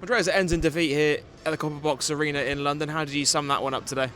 Andreas, it ends in defeat here at the Copper Box Arena in London. How did you sum that one up today?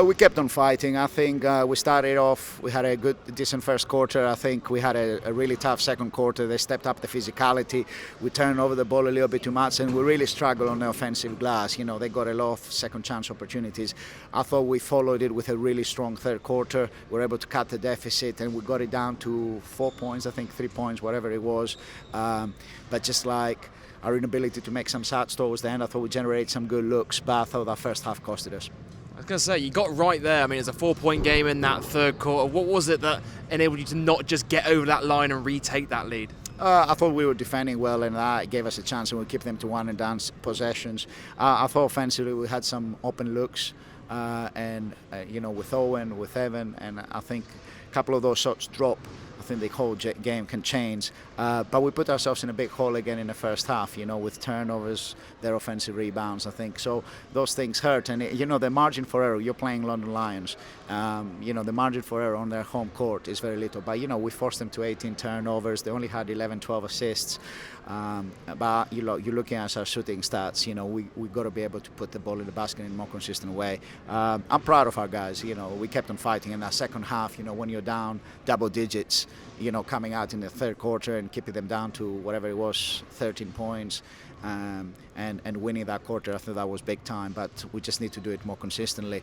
We kept on fighting. I think we started off, we had a decent first quarter. I think we had a really tough second quarter. They stepped up the physicality. We turned over the ball a little bit too much, and we really struggled on the offensive glass. You know, they got a lot of second chance opportunities. I thought we followed it with a really strong third quarter. We were able to cut the deficit, and we got it down to 4 points, I think 3 points, whatever it was. But just like our inability to make some shots towards the end, I thought we generated some good looks, but I thought that first half costed us. I was going to say, you got right there. I mean, it's a 4-point game in that third quarter. What was it that enabled you to not just get over that line and retake that lead? I thought we were defending well, and that gave us a chance, and we kept them to one and done possessions. I thought offensively we had some open looks, with Owen, with Evan, and I think a couple of those shots drop. I think the whole game can change, but we put ourselves in a big hole again in the first half, with turnovers, their offensive rebounds, I think. So those things hurt, and the margin for error, you're playing London Lions, the margin for error on their home court is very little, but we forced them to 18 turnovers. They only had 11-12 assists, but you're looking at our shooting stats. We got to be able to put the ball in the basket in a more consistent way. I'm proud of our guys. We kept on fighting in that second half. When you're down double digits, coming out in the third quarter and keeping them down to whatever it was, 13 points, and winning that quarter, I think that was big time. But we just need to do it more consistently.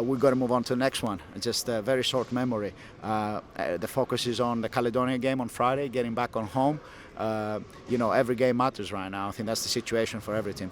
We've got to move on to the next one. Just a very short memory. The focus is on the Caledonia game on Friday, getting back on home. Every game matters right now. I think that's the situation for every team.